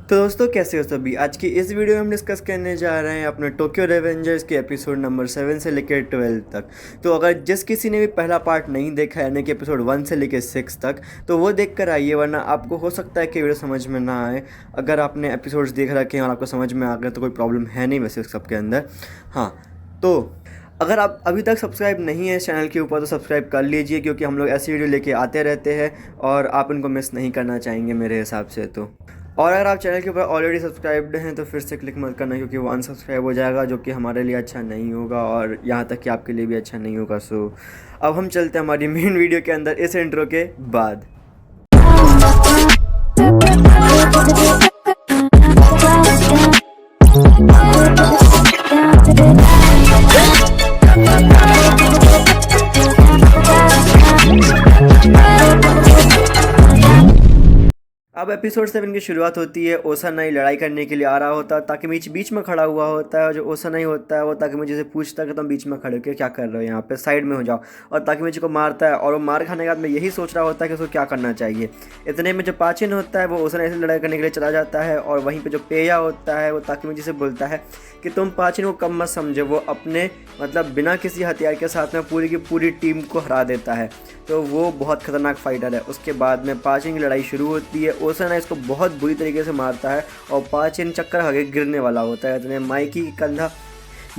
तो दोस्तों कैसे हो सभी। आज की इस वीडियो में हम डिस्कस करने जा रहे हैं अपने टोक्यो रेवेंजर्स के एपिसोड नंबर 7 से लेकर 12 तक। तो अगर जिस किसी ने भी पहला पार्ट नहीं देखा यानी कि एपिसोड 1 से लेकर 6 तक तो वो देख कर आइए, वरना आपको हो सकता है कि वीडियो समझ में ना आए। अगर आपने एपिसोड्स देख रखे हैं और आपको समझ में आ गए तो कोई प्रॉब्लम है नहीं वैसे सबके अंदर। हाँ, तो अगर आप अभी तक सब्सक्राइब नहीं है चैनल के ऊपर तो सब्सक्राइब कर लीजिए, क्योंकि हम लोग ऐसी वीडियो लेके आते रहते हैं और आप इनको मिस नहीं करना चाहेंगे मेरे हिसाब से। तो और अगर आप चैनल के ऊपर ऑलरेडी सब्सक्राइब्ड हैं तो फिर से क्लिक मत करना, क्योंकि वो अनसब्सक्राइब हो जाएगा, जो कि हमारे लिए अच्छा नहीं होगा और यहाँ तक कि आपके लिए भी अच्छा नहीं होगा। सो अब हम चलते हैं हमारी मेन वीडियो के अंदर इस इंट्रो के बाद। अब एपिसोड 7 की शुरुआत होती है। ओसानाई लड़ाई करने के लिए आ रहा होता है। ताकेमिची बीच में खड़ा हुआ होता है और जो ओसानाई होता है वो ताकेमिची से पूछता है कि तुम बीच में खड़े हो क्या कर रहे हो, यहाँ पे साइड में हो जाओ। और ताकेमिची को मारता है और वो मार खाने के बाद में यही सोच रहा होता है कि उसको क्या करना चाहिए। इतने में जो पाचिन होता है वो ओसानाई से लड़ाई करने के लिए चला जाता है और वहीं पर जो पेया होता है वो ताकेमिची से बोलता है कि तुम पाचिन को कम मत समझो, वो अपने मतलब बिना किसी हथियार के साथ में पूरी की पूरी टीम को हरा देता है, तो वो बहुत खतरनाक फाइटर है। उसके बाद में पाचिन की लड़ाई शुरू होती है। ओसानाई इसको बहुत बुरी तरीके से मारता है और पाचिन चक्कर खा के गिरने वाला होता है। इतने माइकी कंधा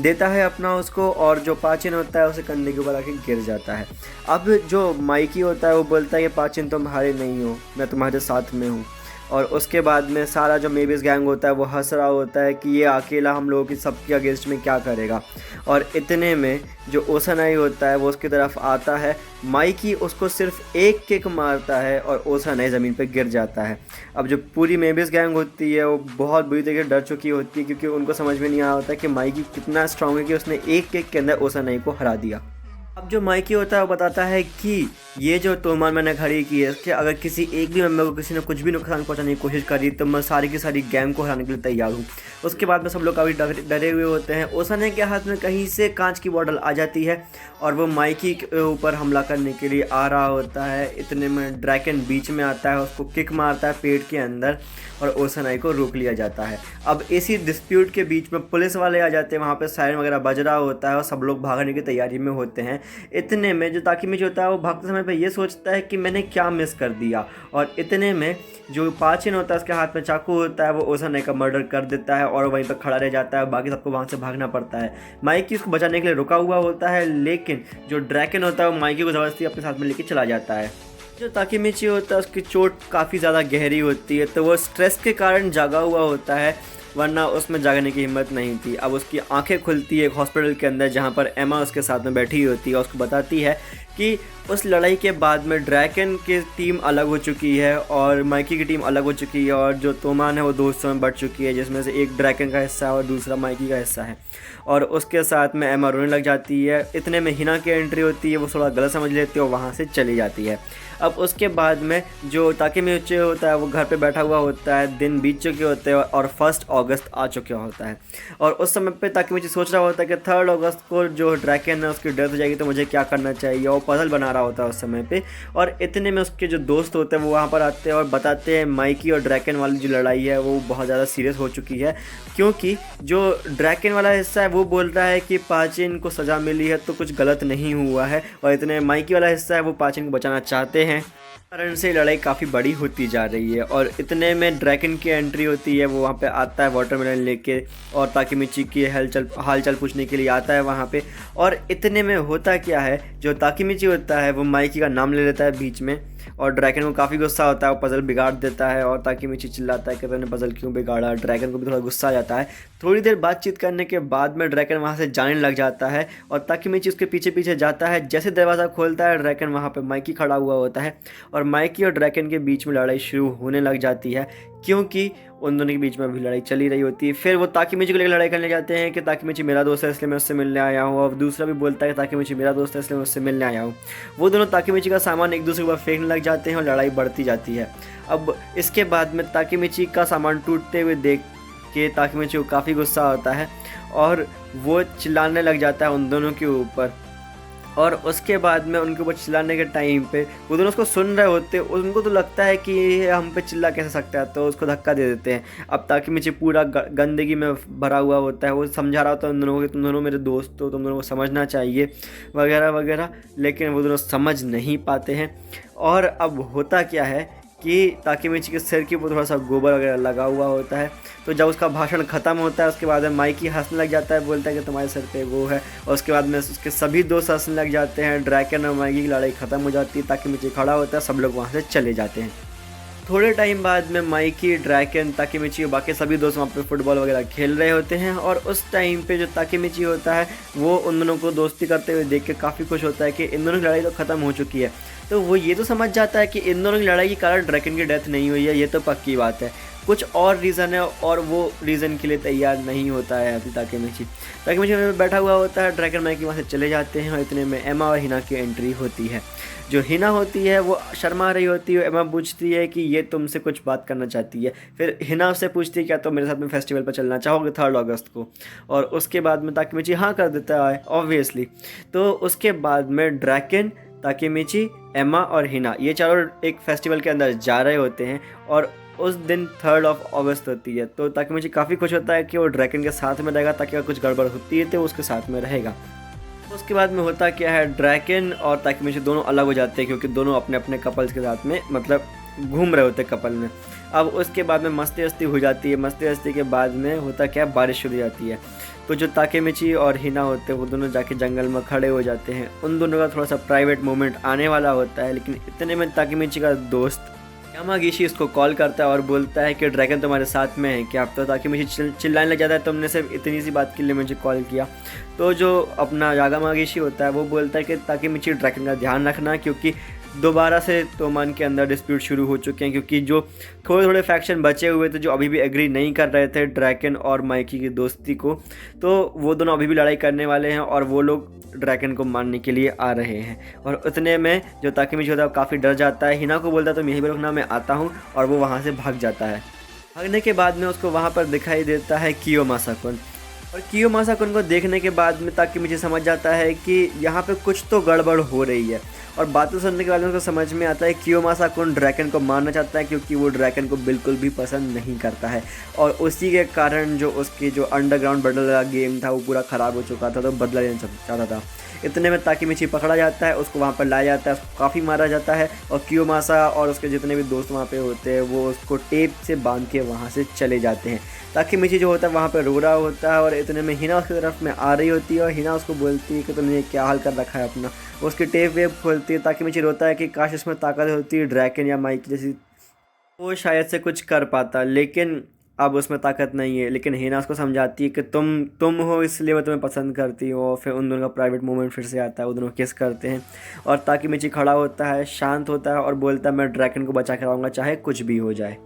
देता है अपना उसको और जो पाचिन होता है उसे कंधे के ऊपर आके गिर जाता है। अब जो माइकी होता है वो बोलता है कि पाचिन तुम हारे नहीं हो, मैं तुम्हारे साथ में हूँ। और उसके बाद में सारा जो मेबिस गैंग होता है वो हंस रहा होता है कि ये अकेला हम लोगों की सबके अगेंस्ट में क्या करेगा। और इतने में जो ओसानाई होता है वो उसकी तरफ आता है। माइकी उसको सिर्फ एक किक मारता है और ओसानाई ज़मीन पर गिर जाता है। अब जो पूरी मेबिस गैंग होती है वो बहुत बुरी तरीके से डर चुकी होती है, क्योंकि उनको समझ में नहीं आ होता कि माइकी कितना स्ट्रांग है कि उसने एक किक के अंदर ओसानाई को हरा दिया। अब जो माइकी होता है वो बताता है कि ये जो तोड़मार मैंने खड़ी की है इसके अगर किसी एक भी मेंबर को किसी ने कुछ भी नुकसान पहुंचाने की कोशिश करी तो मैं सारी की सारी गैंग को हराने के लिए तैयार हूँ। उसके बाद में सब लोग काफ़ी डरे हुए होते हैं। ओसाने के हाथ में कहीं से कांच की बॉटल आ जाती है और वो माइकी के ऊपर हमला करने के लिए आ रहा होता है। इतने में ड्रैकन बीच में आता है, उसको किक मारता है पेट के अंदर और ओसानाई को रोक लिया जाता है। अब इसी डिस्प्यूट के बीच में पुलिस वाले आ जाते हैं, वहाँ पे सायरन वगैरह बज रहा होता है और सब लोग भागने की तैयारी में होते हैं। इतने में जो ताकेमिची होता है वो भागते समय पे ये सोचता है कि मैंने क्या मिस कर दिया। और इतने में जो पाचिन होता है उसके हाथ में चाकू होता है, वो ओसानाई का मर्डर कर देता है और वहीं पर खड़ा रह जाता है। बाकी सबको वहाँ से भागना पड़ता है। माइकी उसको बचाने के लिए रुका हुआ होता है, लेकिन जो ड्रैकन होता है वो माइकी को ज़बरदस्ती अपने साथ में लेके चला जाता है। जो ताकेमिची होता है उसकी चोट काफ़ी ज़्यादा गहरी होती है, तो वो स्ट्रेस के कारण जागा हुआ होता है, वरना उसमें जागने की हिम्मत नहीं थी। अब उसकी आंखें खुलती है एक हॉस्पिटल के अंदर, जहाँ पर एमा उसके साथ में बैठी होती है और उसको बताती है कि उस लड़ाई के बाद में ड्रैकन की टीम अलग हो चुकी है और माइकी की टीम अलग हो चुकी है और जो तोमान है वो दो हिस्सों में बढ़ चुकी है, जिसमें से एक ड्रैकन का हिस्सा है और दूसरा माइकी का हिस्सा है। और उसके साथ में एमा रोने लग जाती है। इतने में हिना की एंट्री होती है, वो थोड़ा गलत समझ लेती है और वहाँ से चली जाती है। अब उसके बाद में जो ताकेमिची होता है वो घर पे बैठा हुआ होता है, दिन बीत चुके होते हैं और 1 अगस्त आ चुका होता है। और उस समय पे ताकेमिची सोच रहा होता है कि 3 अगस्त को जो ड्रैकन है उसकी डेथ हो जाएगी तो मुझे क्या करना चाहिए, और पजल बना रहा होता है उस समय पे। और इतने में उसके जो दोस्त होते हैं वो वहाँ पर आते हैं और बताते हैं माइकी और ड्रैकन वाली जो लड़ाई है वो बहुत ज़्यादा सीरियस हो चुकी है, क्योंकि जो ड्रैकन वाला हिस्सा है वो बोल रहा है कि पाचिन को सज़ा मिली है तो कुछ गलत नहीं हुआ है, और इतने माइकी वाला हिस्सा है वो पाचिन को बचाना चाहते हैं। कारण से लड़ाई काफ़ी बड़ी होती जा रही है। और इतने में ड्रैकन की एंट्री होती है, वो वहाँ पे आता है वाटरमेलन लेके और ताकेमिची की हालचाल पूछने के लिए आता है वहाँ पे। और इतने में होता क्या है, जो ताकेमिची होता है वो माइकी का नाम ले लेता है बीच में और ड्रैकन को काफ़ी गुस्सा होता है, वो पजल बिगाड़ देता है और ताकेमिची चिल्लाता है कि मैंने पजल क्यों बिगाड़ा। ड्रैकन को भी थोड़ा गुस्सा आ जाता है। थोड़ी देर बातचीत करने के बाद में ड्रैकन वहाँ से जाने लग जाता है और ताकेमिची उसके पीछे पीछे जाता है। जैसे दरवाज़ा खोलता है ड्रैकन वहाँ पे माइकी खड़ा हुआ होता है और माइकी और ड्रैकन के बीच में लड़ाई शुरू होने लग जाती है, क्योंकि उन दोनों के बीच में भी लड़ाई चली रही होती है। फिर वो ताकेमिची को लेकर लड़ाई करने जाते हैं कि ताकेमिची मेरा दोस्त है इसलिए मैं उससे मिलने आया हूँ, और दूसरा भी बोलता है कि ताकेमिची मेरा दोस्त है इसलिए मैं उससे मिलने आया हूँ। वो दोनों ताकेमिची का सामान एक दूसरे के ऊपर फेंकने लग जाते हैं और लड़ाई बढ़ती जाती है। अब इसके बाद में ताकेमिची का सामान टूटते हुए देख के ताकेमिची को काफ़ी गुस्सा होता है और वो चिल्लाने लग जाता है उन दोनों के ऊपर। और उसके बाद में उनके ऊपर चिल्लाने के टाइम पे वो दोनों उसको सुन रहे होते, उनको तो लगता है कि ये हम पे चिल्ला कैसे सकता है, तो उसको धक्का दे देते हैं। अब ताकेमिची पूरा गंदगी में भरा हुआ होता है, वो समझा रहा होता है उन दोनों को कि तुम दोनों मेरे दोस्त हो, तुम दोनों को समझना चाहिए वगैरह वगैरह, लेकिन वो दोनों समझ नहीं पाते हैं। और अब होता क्या है कि ताकेमिची के सिर के ऊपर थोड़ा सा गोबर वगैरह लगा हुआ होता है। तो जब उसका भाषण ख़त्म होता है उसके बाद में माइकी हंसने लग जाता है, बोलता है कि तुम्हारे सिर पे वो है। और उसके बाद में उसके सभी दोस्त हंसने लग जाते हैं। ड्रैकन और माइकी की लड़ाई ख़त्म हो जाती है, ताकेमिची खड़ा होता है, सब लोग वहाँ से चले जाते हैं। थोड़े टाइम बाद में माइकी, ड्रैकन, ताकेमिची और बाकी सभी दोस्त वहाँ पे फुटबॉल वगैरह खेल रहे होते हैं। और उस टाइम पे जो ताकेमिची होता है वो उन दोनों को दोस्ती करते हुए देख के काफ़ी खुश होता है कि इन दोनों की लड़ाई तो ख़त्म हो चुकी है। तो वो ये तो समझ जाता है कि इन दोनों की लड़ाई के कारण ड्रैकन की डेथ नहीं हुई है, ये तो पक्की बात है। कुछ और रीज़न है और वो रीज़न के लिए तैयार नहीं होता है अभी ताकेमिची में बैठा हुआ होता है। ड्रैकन माइकी वहाँ से चले जाते हैं और इतने में एमा और हिना की एंट्री होती है। जो हिना होती है वो शर्मा रही होती है। एमा पूछती है कि ये तुमसे कुछ बात करना चाहती है। फिर हिना उससे पूछती है क्या तुम मेरे साथ में फेस्टिवल पर चलना चाहोगे 3 अगस्त को। और उसके बाद में ताकेमिची हाँ कर देता है ऑब्वियसली। तो उसके बाद में ड्रैकन, ताकेमिची, एमा और हिना ये चारों एक फेस्टिवल के अंदर जा रहे होते हैं। और उस दिन 3 अगस्त होती है। तो ताकेमिची काफ़ी खुश होता है कि वो ड्रैकन के साथ में रहेगा, ताकि अगर कुछ गड़बड़ होती है तो उसके साथ में रहेगा। उसके बाद में होता क्या है, ड्रैकन और ताकेमिची दोनों अलग हो जाते हैं, क्योंकि दोनों अपने अपने कपल्स के साथ में मतलब घूम रहे होते हैं कपल में। अब उसके बाद में मस्ती वस्ती हो जाती है। मस्ती वस्ती के बाद में होता क्या है, बारिश शुरू हो जाती है। तो जो ताकेमिची और हिना होते हैं वो दोनों जाके जंगल में खड़े हो जाते हैं। उन दोनों का थोड़ा सा प्राइवेट मोमेंट आने वाला होता है, लेकिन इतने में ताकेमिची का दोस्त यामागिशी उसको कॉल करता है और बोलता है कि ड्रैगन तुम्हारे साथ में है क्या। तो ताकेमिची चिल्लाने लग जाता है, तुमने सिर्फ इतनी सी बात के लिए मुझे कॉल किया। तो जो अपना यामागिशी होता है वो बोलता है कि ताकेमिची ड्रैगन का ध्यान रखना, क्योंकि दोबारा से तोमान के अंदर डिस्प्यूट शुरू हो चुके हैं, क्योंकि जो थोड़े थोड़े फैक्शन बचे हुए थे जो अभी भी एग्री नहीं कर रहे थे ड्रैकन और माइकी की दोस्ती को, तो वो दोनों अभी भी लड़ाई करने वाले हैं और वो लोग ड्रैकन को मारने के लिए आ रहे हैं। और उतने में जो ताकेमिची होता है वो काफ़ी डर जाता है। हिना को बोलता है तुम यहीं पर रुकना, मैं आता हूँ, और वो वहाँ से भाग जाता है। भागने के बाद में उसको वहाँ पर दिखाई देता है कियोमासा-कुन। और कियोमासा-कुन को देखने के बाद में ताकेमिची समझ जाता है कि यहाँ पे कुछ तो गड़बड़ हो रही है। और बातें सुनने के बाद में उसको समझ में आता है कियोमासा-कुन ड्रैकन को मारना चाहता है, क्योंकि वो ड्रैकन को बिल्कुल भी पसंद नहीं करता है। और उसी के कारण जो उसकी जो अंडरग्राउंड बैटल का गेम था वो पूरा ख़राब हो चुका था, तो बदला लेना चाहता था। इतने में ताकेमिची पकड़ा जाता है, उसको वहाँ पर लाया जाता है, उसको काफ़ी मारा जाता है। और कियोमासा और उसके जितने भी दोस्त वहाँ पे होते हैं वो उसको टेप से बांध के वहाँ से चले जाते हैं। ताकेमिची जो होता है वहाँ पर रो रहा होता है। और इतने में हिना उसकी तरफ में आ रही होती है और हिना उसको बोलती है कि तुमने क्या हाल कर रखा है अपना। उसकी टेप वेप खोलती है। ताकेमिची रोता है कि काश इसमें ताकत होती ड्रैकन या माइकी जैसी, वो शायद से कुछ कर पाता, लेकिन अब उसमें ताकत नहीं है। लेकिन हिना उसको समझाती है कि तुम हो इसलिए मैं तुम्हें पसंद करती हूँ। और फिर उन दोनों का प्राइवेट मोमेंट फिर से आता है, वो दोनों किस करते हैं। और ताकेमिची खड़ा होता है, शांत होता है और बोलता है मैं ड्रैकन को बचा कर आऊँगा चाहे कुछ भी हो जाए।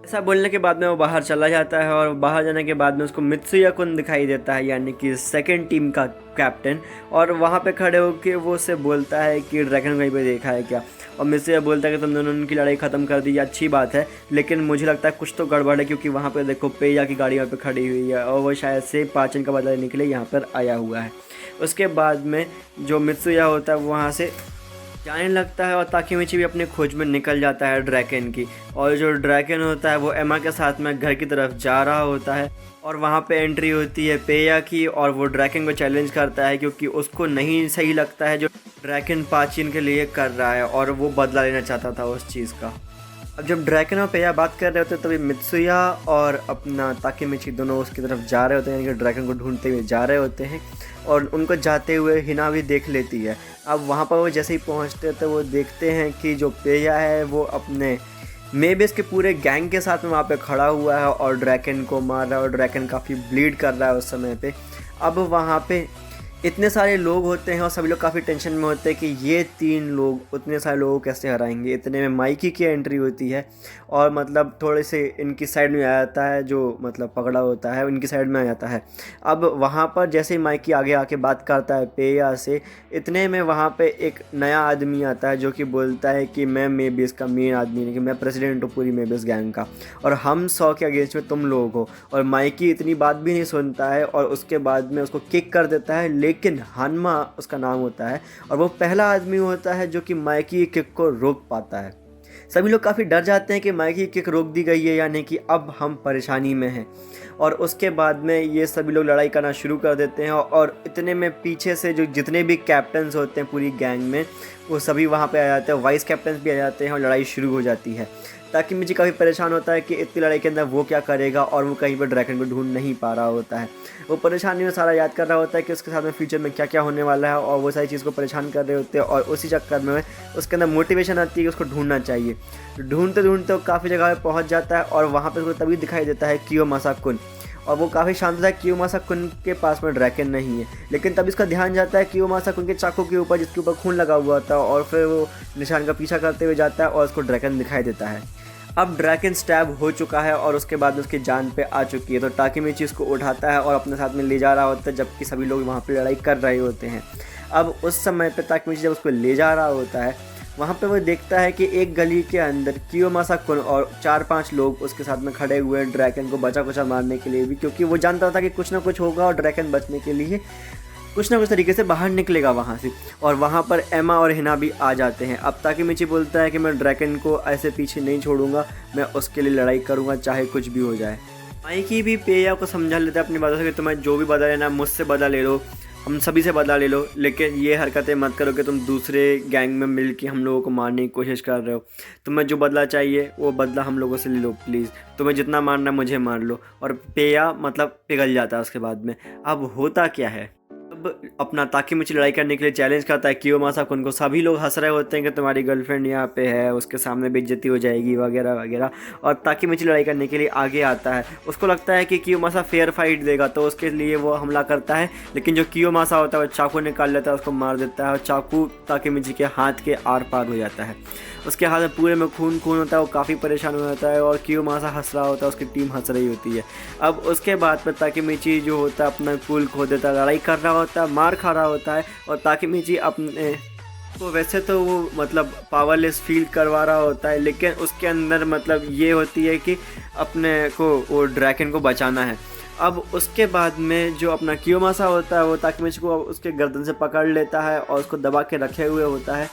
ऐसा बोलने के बाद में वो बाहर चला जाता है। और बाहर जाने के बाद में उसको मित्सुया-कुन दिखाई देता है, यानी कि सेकंड टीम का कैप्टन। और वहाँ पे खड़े होकर वो उससे बोलता है कि ड्रैगन कहीं पे देखा है क्या। और मित्सुया बोलता है कि तुम दोनों उनकी लड़ाई ख़त्म कर दी, अच्छी बात है, लेकिन मुझे लगता है कुछ तो गड़बड़ है, क्योंकि वहाँ पे देखो पेया की गाड़ी वहाँ पे खड़ी हुई है और वो शायद से पाचन का बदला लेने के लिए यहाँ पर आया हुआ है। उसके बाद में जो मित्सुया होता है वो वहाँ से जाने लगता है और ताकेमिची भी अपनी खोज में निकल जाता है ड्रैकन की। और जो ड्रैकन होता है वो एमा के साथ में घर की तरफ जा रहा होता है। और वहाँ पे एंट्री होती है पेया की, और वो ड्रैकन को चैलेंज करता है, क्योंकि उसको नहीं सही लगता है जो ड्रैकन पाचिन के लिए कर रहा है, और वो बदला लेना चाहता था उस चीज़ का। अब जब ड्रैकन और पेया बात कर रहे होते हैं तभी मित्सुया और अपना ताकेमिची दोनों उसकी तरफ जा रहे होते हैं, यानी कि ड्रैकन को ढूंढते हुए जा रहे होते हैं। और उनको जाते हुए हिना भी देख लेती है। अब वहाँ पर वो जैसे ही पहुँचते हैं तो वो देखते हैं कि जो पेया है वो अपने मेबेस के पूरे गैंग के साथ में वहाँ पे खड़ा हुआ है और ड्रैकन को मार रहा है। और ड्रैकन काफ़ी ब्लीड कर रहा है उस समय पे। अब वहाँ पे इतने सारे लोग होते हैं और सभी लोग काफ़ी टेंशन में होते हैं कि ये 3 लोग उतने सारे लोगों को कैसे हराएंगे। इतने में माइकी की एंट्री होती है और मतलब थोड़े से इनकी साइड में आ जाता है, जो मतलब पकड़ा होता है इनकी साइड में आ जाता है। अब वहाँ पर जैसे ही माइकी आगे आके बात करता है पेया से, इतने में वहाँ पे एक नया आदमी आता है जो कि बोलता है कि मैं मेबेस का मेन आदमी नहीं, कि मैं प्रेसिडेंट हूँ पूरी मेबेस गैंग का, और हम 100 के अगेंस्ट में तुम लोग हो। और माइकी इतनी बात भी नहीं सुनता है और उसके बाद में उसको किक कर देता है। लेकिन हानमा उसका नाम होता है और वो पहला आदमी होता है जो कि माइकी की किक को रोक पाता है। सभी लोग काफ़ी डर जाते हैं कि माइकी की किक रोक दी गई है यानी कि अब हम परेशानी में हैं। और उसके बाद में ये सभी लोग लड़ाई करना शुरू कर देते हैं और इतने में पीछे से जो जितने भी कैप्टन्स होते हैं पूरी गैंग में वो सभी वहाँ पे आ जाते हैं, वाइस कैप्टन्स भी आ जाते हैं और लड़ाई शुरू हो जाती है। ताकेमिची काफ़ी परेशान होता है कि इतनी लड़ाई के अंदर वो क्या करेगा और वो कहीं पर ड्रैगन को ढूंढ नहीं पा रहा होता है। वो परेशानी में सारा याद कर रहा होता है कि उसके साथ में फ्यूचर में क्या क्या होने वाला है और वो सारी चीज़ को परेशान कर रहे होते हैं और उसी चक्कर में उसके अंदर मोटिवेशन आती है कि उसको ढूंढना चाहिए। ढूंढते ढूंढते वो काफ़ी जगह पर पहुँच जाता है और वहाँ पर उसको तभी दिखाई देता है कियोमासा कुन और वो काफ़ी शांत होता है। कियोमासा कुन के पास में ड्रैगन नहीं है, लेकिन तभी इसका ध्यान जाता है कियोमासा कुन के चाकू के ऊपर जिसके ऊपर खून लगा हुआ था और फिर वो निशान का पीछा करते हुए जाता है और उसको ड्रैगन दिखाई देता है। अब ड्रैगन स्टैब हो चुका है और उसके बाद उसकी जान पे आ चुकी है, तो ताकेमिची उसको उठाता है और अपने साथ में ले जा रहा होता है जबकि सभी लोग वहाँ पे लड़ाई कर रहे होते हैं। अब उस समय पे ताकेमिची जब उसको ले जा रहा होता है वहाँ पे वो देखता है कि एक गली के अंदर कियोमासा कुन और 4-5 लोग उसके साथ में खड़े हुए हैं ड्रैगन को बचा कुचा मारने के लिए भी, क्योंकि वो जानता था कि कुछ ना कुछ होगा और ड्रैगन बचने के लिए कुछ ना कुछ तरीके से बाहर निकलेगा वहाँ से। और वहाँ पर एमा और हिना भी आ जाते हैं। अब ताकेमिची बोलता है कि मैं ड्रैगन को ऐसे पीछे नहीं छोड़ूंगा, मैं उसके लिए लड़ाई करूँगा चाहे कुछ भी हो जाए। माइकी भी पेया को समझा लेता है अपनी बातों से कि तुम्हें जो भी बदला लेना मुझसे बदला ले लो, हम सभी से बदला ले लो, लेकिन ये हरकतें मत करो कि तुम दूसरे गैंग में मिल के हम लोगों को मारने की कोशिश कर रहे हो। तुम्हें जो बदला चाहिए वो बदला हम लोगों से ले लो प्लीज़, तुम्हें जितना मारना मुझे मार लो। और पेया मतलब पिघल जाता है उसके बाद में। अब होता क्या है, अब अपना ताकेमिची लड़ाई करने के लिए चैलेंज करता है कियोमासा कुन को। सभी लोग हंस रहे होते हैं कि तुम्हारी गर्लफ्रेंड यहाँ पे है, उसके सामने बेइज्जती हो जाएगी वगैरह वगैरह। और ताकेमिची लड़ाई करने के लिए आगे आता है। उसको लगता है कि कियोमासा फेयर फाइट देगा तो उसके लिए वो हमला करता है, लेकिन जो कियोमासा होता है वो चाकू निकाल लेता है, उसको मार देता है और चाकू ताकेमिची के हाथ के आर पार हो जाता है। उसके हाथ में पूरे में खून होता है, वो काफ़ी परेशान हो जाता है और कियोमासा हंस रहा होता है, उसकी टीम हंस रही होती है। अब उसके बाद पर ताकेमिची जो होता है अपना कूल खो देता है, लड़ाई कर रहा होता है, मार खा रहा होता है और ताकेमिची अपने तो वैसे तो वो मतलब पावरलेस फील करवा रहा होता है, लेकिन उसके अंदर मतलब ये होती है कि अपने को वो ड्रैगन को बचाना है। अब उसके बाद में जो अपना कियोमासा होता है वो ताकेमिची को उसके गर्दन से पकड़ लेता है और उसको दबा के रखे हुए होता है,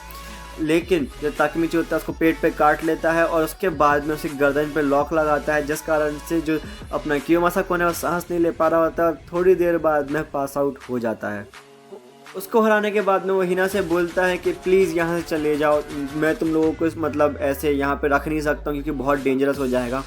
लेकिन जो ताकेमिची होता है उसको पेट पे काट लेता है और उसके बाद में उसकी गर्दन पे लॉक लगाता है, जिस कारण से जो अपना कियोमासा कुन है वो सांस नहीं ले पा रहा होता है। थोड़ी देर बाद में पास आउट हो जाता है। उसको हराने के बाद में वो हिना से बोलता है कि प्लीज़ यहाँ से चले जाओ, मैं तुम लोगों को मतलब ऐसे यहाँ पे रख नहीं सकता हूँ क्योंकि बहुत डेंजरस हो जाएगा।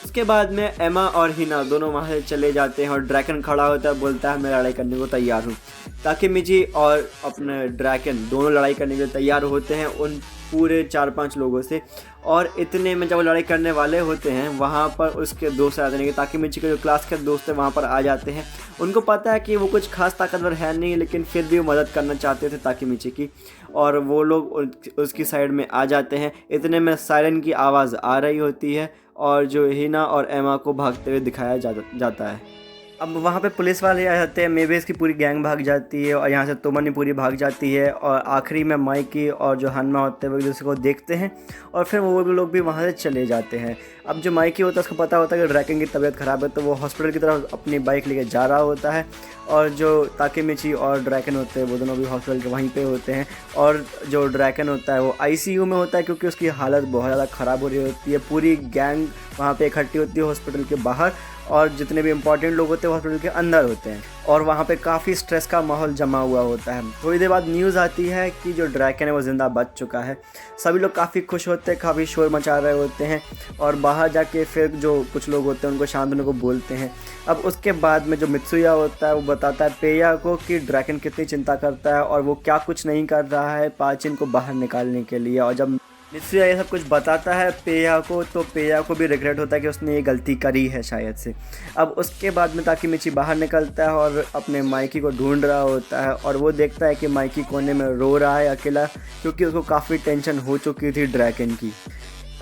उसके बाद में एमा और हिना दोनों वहाँ से चले जाते हैं और ड्रैगन खड़ा होता है, बोलता है मैं लड़ाई करने को तैयार हूँ। ताकेमिची और अपने ड्रैगन दोनों लड़ाई करने के लिए तैयार होते हैं उन पूरे 4-5 लोगों से। और इतने में जब वो लड़ाई करने वाले होते हैं वहाँ पर उसके दोस्त आ जाते हैं, ताकेमिची के जो क्लास के दोस्त हैं वहाँ पर आ जाते हैं। उनको पता है कि वो कुछ खास ताकतवर है नहीं, लेकिन फिर भी वो मदद करना चाहते थे ताकेमिची की, और वो लोग उसकी साइड में आ जाते हैं। इतने में सायरन की आवाज़ आ रही होती है और जो हिना और एमा को भागते हुए दिखाया जाता है। अब वहाँ पे पुलिस वाले आ जाते हैं, मेबेस की पूरी गैंग भाग जाती है और यहाँ से तोमनी पूरी भाग जाती है और आखिरी में माइकी और जो हानमा होते हैं वो एक दूसरे को देखते हैं और फिर वो लोग भी वहाँ से चले जाते हैं। अब जो माइकी होता है उसको पता होता है कि ड्रैगन की तबीयत ख़राब है, तो वो हॉस्पिटल की तरफ अपनी बाइक लेके जा रहा होता है और जो ताकेमिची और ड्रैगन होते हैं वो दोनों भी हॉस्पिटल के वहीं पे होते हैं। और जो ड्रैगन होता है वो आईसीयू में होता है क्योंकि उसकी हालत बहुत ज़्यादा ख़राब हो रही होती है। पूरी गैंग वहाँ पे इकट्ठी होती है हॉस्पिटल के बाहर और जितने भी इंपॉर्टेंट लोग होते हैं हॉस्पिटल के अंदर होते हैं और वहाँ पे काफ़ी स्ट्रेस का माहौल जमा हुआ होता है। थोड़ी देर बाद न्यूज़ आती है कि जो ड्रैगन है वो ज़िंदा बच चुका है। सभी लोग काफ़ी खुश होते हैं, काफ़ी शोर मचा रहे होते हैं और बाहर जाके फिर जो कुछ लोग होते हैं उनको शांत होने को बोलते हैं। अब उसके बाद में जो मित्सुया होता है वो बताता है पेया को कि ड्रैगन कितनी चिंता करता है और वो क्या कुछ नहीं कर रहा है पाचिन को बाहर निकालने के लिए। और जब मित्सुया ये सब कुछ बताता है पेया को, तो पेया को भी रिग्रेट होता है कि उसने ये गलती करी है शायद से। अब उसके बाद में ताकेमिची बाहर निकलता है और अपने माइकी को ढूंढ रहा होता है और वो देखता है कि माइकी कोने में रो रहा है अकेला, क्योंकि उसको काफ़ी टेंशन हो चुकी थी ड्रैगन की।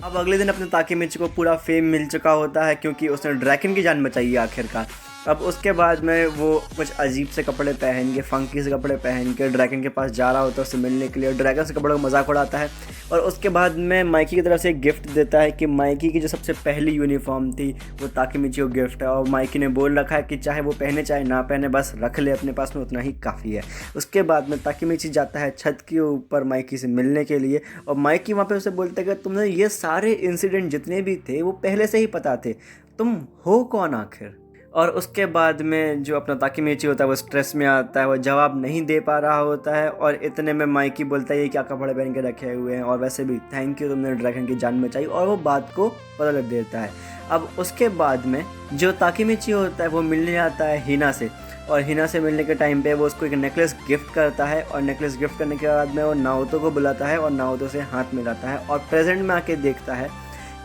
अब अगले दिन अपने ताकेमिची को पूरा फेम मिल चुका होता है क्योंकि उसने ड्रैगन की जान बचाई है आखिरकार। अब उसके बाद में वो कुछ अजीब से कपड़े पहन के, फंकी से कपड़े पहन के ड्रैगन के पास जा रहा होता है उससे मिलने के लिए। ड्रैगन से कपड़ों का मजाक उड़ाता है और उसके बाद में माइकी की तरफ से एक गिफ्ट देता है कि माइकी की जो सबसे पहली यूनिफॉर्म थी वो ताकेमिची को गिफ्ट है, और माइकी ने बोल रखा है कि चाहे वो पहने चाहे ना पहने बस रख ले अपने पास में, उतना ही काफ़ी है। उसके बाद में ताकेमिची जाता है छत के ऊपर माइकी से मिलने के लिए, और माइकी वहाँ पे उसे बोलता है कि तुमने ये सारे इंसिडेंट जितने भी थे वो पहले से ही पता थे, तुम हो कौन आखिर। और उसके बाद में जो अपना ताकेमिची होता है वो स्ट्रेस में आता है, वो जवाब नहीं दे पा रहा होता है, और इतने में माइकी बोलता है ये क्या कपड़े पहन के रखे हुए हैं, और वैसे भी थैंक यू तुमने ड्रैगन की जान बचाई, और वो बात को बदल देता है। अब उसके बाद में जो ताकेमिची होता है वो मिलने आता है हिना से, और हिना से मिलने के टाइम पे वो उसको एक नेकलेस गिफ्ट करता है, और नेकलेस गिफ्ट करने के बाद में वो नाओतो को बुलाता है और नाओतो से हाथ मिलाता है, और प्रेजेंट में आके देखता है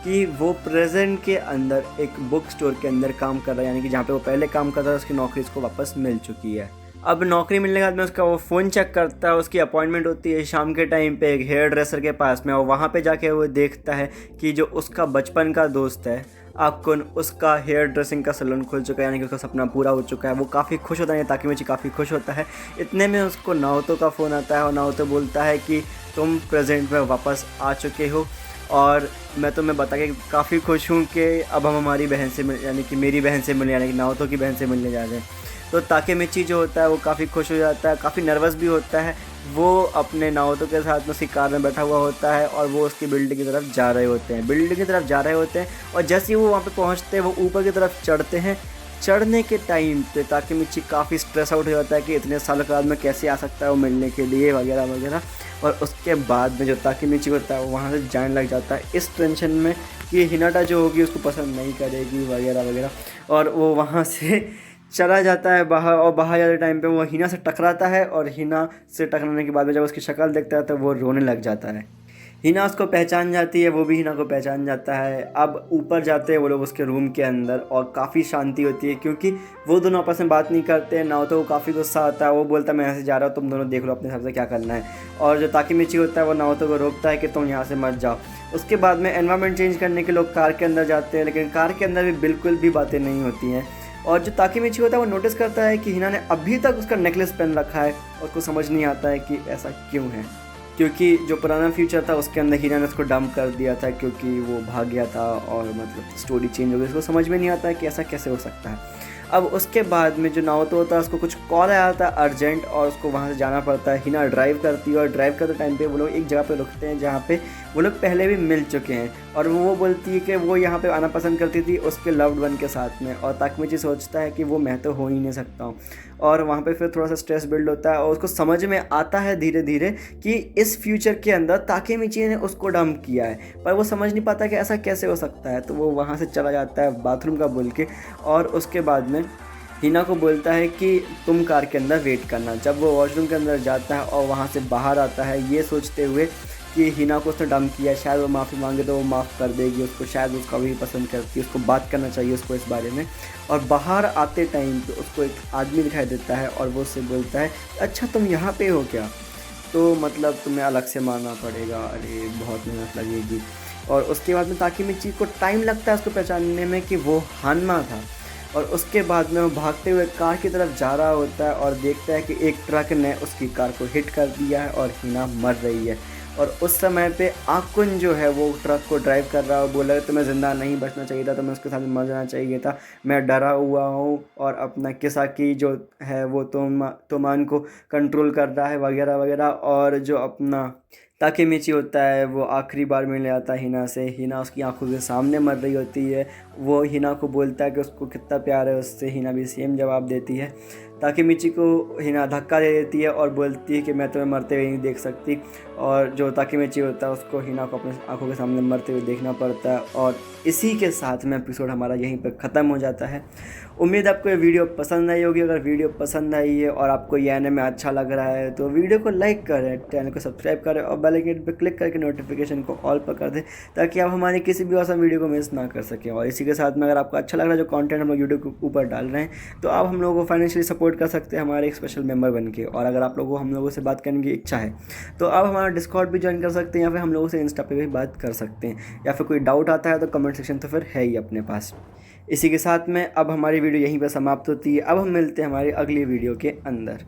कि वो प्रेजेंट के अंदर एक बुक स्टोर के अंदर काम कर रहा है, यानी कि जहाँ पे वो पहले काम करता था उसकी नौकरी उसको वापस मिल चुकी है। अब नौकरी मिलने के बाद में उसका वो फ़ोन चेक करता है, उसकी अपॉइंटमेंट होती है शाम के टाइम पे एक हेयर ड्रेसर के पास में, और वहाँ पे जाके वो देखता है कि जो उसका बचपन का दोस्त है आकुन, उसका हेयर ड्रेसिंग का सैलून खुल चुका है, यानी कि उसका सपना पूरा हो चुका है। वो काफ़ी खुश होता है, ताकेमिची काफ़ी खुश होता है। इतने में उसको नाओतो का फ़ोन आता है, और नाओतो बोलता है कि तुम प्रेजेंट में वापस आ चुके हो, और मैं तुम्हें बता के काफ़ी खुश हूँ कि अब हम हमारी बहन से मिल, यानी कि मेरी बहन से मिलने, यानी कि नाओतो की बहन से मिलने जा रहे हैं। तो ताकेमिची जो होता है वो काफ़ी खुश हो जाता है, काफ़ी नर्वस भी होता है। वो अपने नाओतो के साथ में उसकी कार में बैठा हुआ होता है, और वो उसकी बिल्डिंग की तरफ जा रहे होते हैं, और जैसे ही वो वहाँ पे पहुँचते हैं वो ऊपर की तरफ चढ़ते हैं। चढ़ने के टाइम पे ताकेमिची काफ़ी स्ट्रेस आउट हो जाता है कि इतने साल के बाद में कैसे आ सकता है वो मिलने के लिए, वगैरह वगैरह। और उसके बाद में जो ताकेमिची होता है वो वहाँ से जाने लग जाता है इस टेंशन में कि हिनाटा जो होगी उसको पसंद नहीं करेगी, वगैरह वगैरह। और वो वहाँ से चला जाता है बाहर, और बाहर जाते टाइम पे वो हिना से टकराता है, और हिना से टकराने के बाद में जब उसकी शक्ल देखता है तो वो रोने लग जाता है। हिना उसको पहचान जाती है, वो भी हिना को पहचान जाता है। अब ऊपर जाते हैं वो लोग उसके रूम के अंदर, और काफ़ी शांति होती है क्योंकि वो दोनों आपस में बात नहीं करते। नाओतो को काफ़ी गुस्सा आता है, वो बोलता है मैं यहाँ से जा रहा हूँ, तुम दोनों देख लो अपने हिसाब से क्या करना है। और जो ताकेमिची होता है वो नाओतो को रोकता है कि तुम यहाँ से मत जाओ। उसके बाद में एनवायरनमेंट चेंज करने के लोग कार के अंदर जाते हैं, लेकिन कार के अंदर भी बिल्कुल भी बातें नहीं होती हैं। और जो ताकेमिची होता है वो नोटिस करता है कि हिना ने अभी तक उसका नेकलेस पहन रखा है, और उसको समझ नहीं आता है कि ऐसा क्यों है, क्योंकि जो पुराना फ्यूचर था उसके अंदर हिना ने उसको डंप कर दिया था क्योंकि वो भाग गया था, और मतलब स्टोरी चेंज हो गई। उसको समझ में नहीं आता है कि ऐसा कैसे हो सकता है। अब उसके बाद में जो नाओतो होता है उसको कुछ कॉल आया था अर्जेंट, और उसको वहाँ से जाना पड़ता है। हिना ड्राइव करती है, और ड्राइव करते टाइम पे वो लोग एक जगह पे रुकते हैं जहाँ पे वो लोग पहले भी मिल चुके हैं, और वो बोलती है कि वो यहाँ पे आना पसंद करती थी उसके लव्ड वन के साथ में। और ताकेमिची सोचता है कि वो मैं तो हो ही नहीं सकता हूँ, और वहाँ पे फिर थोड़ा सा स्ट्रेस बिल्ड होता है, और उसको समझ में आता है धीरे धीरे कि इस फ्यूचर के अंदर ताकेमिची ने उसको डंप किया है, पर वो समझ नहीं पाता कि ऐसा कैसे हो सकता है। तो वो वहाँ से चला जाता है बाथरूम का बोल के, और उसके बाद में हिना को बोलता है कि तुम कार के अंदर वेट करना। जब वो वॉशरूम के अंदर जाता है और वहाँ से बाहर आता है ये सोचते हुए कि हिना को उसने डंप किया, शायद वो माफ़ी मांगे तो वो माफ़ कर देगी उसको, शायद उसका भी पसंद करती है, उसको बात करना चाहिए उसको इस बारे में। और बाहर आते टाइम पे उसको एक आदमी दिखाई देता है, और वो उससे बोलता है अच्छा तुम यहाँ पे हो क्या, तो मतलब तुम्हें अलग से मारना पड़ेगा, अरे बहुत मेहनत लगेगी। और उसके बाद में ताकेमिची को टाइम लगता है उसको पहचानने में कि वो हानमा था। और उसके बाद में वो भागते हुए कार की तरफ जा रहा होता है, और देखता है कि एक ट्रक ने उसकी कार को हिट कर दिया है और हिना मर रही है। और उस समय पे आकुन जो है वो ट्रक को ड्राइव कर रहा है, बोला तुम्हें ज़िंदा नहीं बचना चाहिए था, तुम्हें उसके साथ मर जाना चाहिए था, मैं डरा हुआ हूँ, और अपना किसाकी जो है वो तोमान को कंट्रोल कर रहा है, वगैरह वगैरह। और जो अपना ताकेमिची होता है वो आखिरी बार मिलने आता है हिना से। हिना उसकी आंखों के सामने मर रही होती है, वो हिना को बोलता है कि उसको कितना प्यार है उससे, हिना भी सेम जवाब देती है। ताकेमिची को हिना धक्का दे देती है और बोलती है कि मैं तुम्हें मरते हुए नहीं देख सकती, और जो ताकेमिची होता है उसको हिना को अपने आंखों के सामने मरते हुए देखना पड़ता है। और इसी के साथ में एपिसोड हमारा यहीं पर ख़त्म हो जाता है। उम्मीद आपको ये वीडियो पसंद आई होगी। अगर वीडियो पसंद आई है और आपको ये एनिमे अच्छा लग रहा है तो वीडियो को लाइक करें, चैनल को सब्सक्राइब करें, और बेल आइकन पर क्लिक करके नोटिफिकेशन को ऑल पर कर दें, ताकि आप हमारी किसी भी औसम वीडियो को मिस ना कर सकें। और इसी के साथ में अगर आपको अच्छा लग रहा है जो कंटेंट हम लोग यूट्यूब के ऊपर डाल रहे हैं, तो आप हम लोगों को फाइनेंशियली सपोर्ट कर सकते हैं हमारे एक स्पेशल मेंबर बन के। और अगर आप लोगों को हम लोगों से बात करने की इच्छा है तो आप हमारा डिस्कॉर्ड भी ज्वाइन कर सकते हैं, या फिर हम लोगों से इंस्टा पे भी बात कर सकते हैं, या फिर कोई डाउट आता है तो कमेंट सेक्शन तो फिर है ही अपने पास। इसी के साथ में अब हमारी वीडियो यहीं पर समाप्त होती है। अब हम मिलते हैं हमारी अगली वीडियो के अंदर।